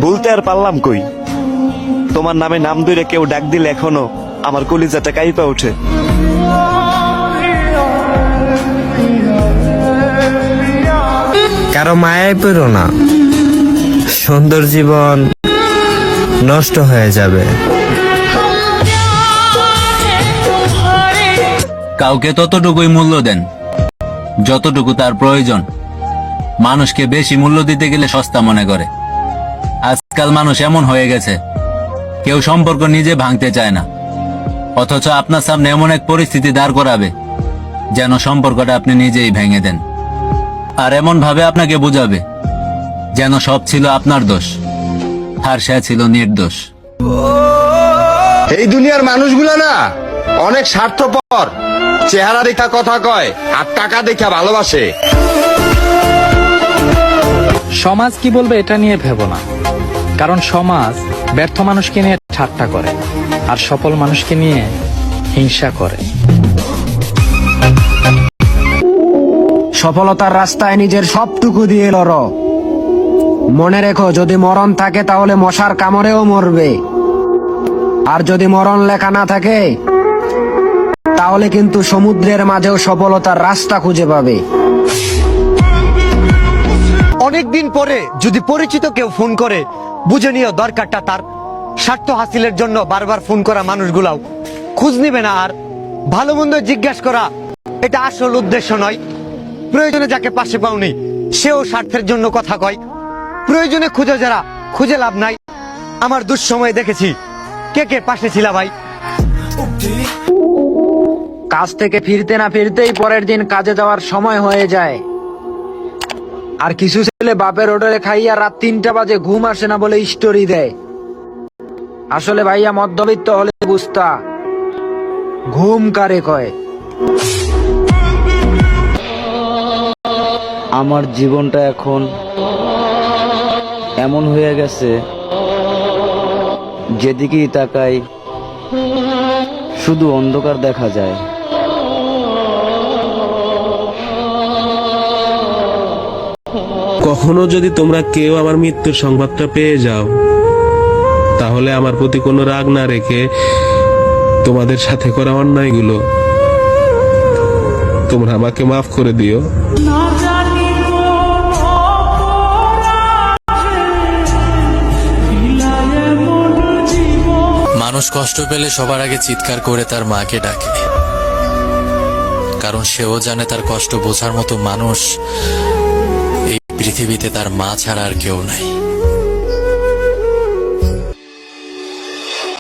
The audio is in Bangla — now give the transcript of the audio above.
ভুলতে আর পারলাম কই? তোমার নামে নাম ধরে কেউ ডাক দিলে এখনো আমার কলিজাটা কাইপা ওঠে। কারো মায়ায় পেরো না, সুন্দর জীবন নষ্ট হয়ে যাবে। কাউকে ততটুকুই মূল্য দেন যতটুকু তার প্রয়োজন। মানুষকে বেশি মূল্য দিতে গেলে সস্তা মনে করে। আজকাল মানুষ এমন হয়ে গেছে, কেউ সম্পর্ক নিজে ভাঙতে চায় না, অথচ আপনার সামনে এমন এক পরিস্থিতি দাঁড় করাবে যেন সম্পর্কটা আপনি নিজেই ভেঙে দেন। আর এমন ভাবে আপনাকে বুঝাবে যেন সব ছিল আপনার দোষ, আর সে ছিল নির্দোষ। এই দুনিয়ার মানুষগুলা না অনেক স্বার্থপর। চেহারা দেখা কথা কয় আর টাকা দেখা ভালোবাসে। সমাজ কি বলবে এটা নিয়ে ভেবো না, কারণ সমাজ ব্যর্থ মানুষকে নিয়ে ঠাট্টা করে আর সফল মানুষকে নিয়ে হিংসা করে। সফলতার রাস্তায় নিজের সবটুকু দিয়ে লড়ো। মনে রেখো, যদি মরণ থাকে তাহলে মশার কামড়েও মরবে, আর যদি মরণ লেখা না থাকে তাহলে কিন্তু সমুদ্রের মাঝেও সফলতার রাস্তা খুঁজে পাবে। অনেকদিন পরে যদি পরিচিত কেউ ফোন করে, বুঝে নিও দরকারটা তার স্বার্থ হাসিলের জন্য বারবার ফোন করা মানুষগুলাও খোঁজ নিবে না। আর ভালো মন্দ জিজ্ঞাসা করা এটা আসল উদ্দেশ্য নয়। প্রয়োজনে যাকে পাশে পাওনি সেও স্বার্থের জন্য কথা কয়। প্রয়োজনে খুঁজে যারা, খুঁজে লাভ নাই। আমার দুঃসময় দেখেছি কে কে পাশে ছিল ভাই। কাজ থেকে ফিরতে না ফিরতেই পরের দিন কাজে যাওয়ার সময় হয়ে যায়। আর কিছু ছেলে বাপের হোটেলে খাইয়া রাত 3টা বাজে ঘুম আসে না বলে স্টোরি দেয়। আসলে ভাইয়া মধ্যবিত্ত হলে বুঝতা ঘুম কারে কয়। আমার জীবনটা এখন এমন হয়ে গেছে, যেদিকেই তাকাই শুধু অন্ধকার দেখা যায়। কখনো যদি তোমরা কেউ আমার মৃত্যুর সংবাদটা পেয়ে যাও, তাহলে আমার প্রতি কোনো রাগ না রেখে তোমাদের সাথে করা অন্যায়গুলো তোমরা আমাকে মাফ করে দিও। মানুষ কষ্ট পেলে সবার আগে চিৎকার করে তার মাকে ডাকে, কারণ সেও জানে তার কষ্ট বোঝার মতো মানুষ এই পৃথিবীতে তার মা ছাড়া আর কেউ নাই।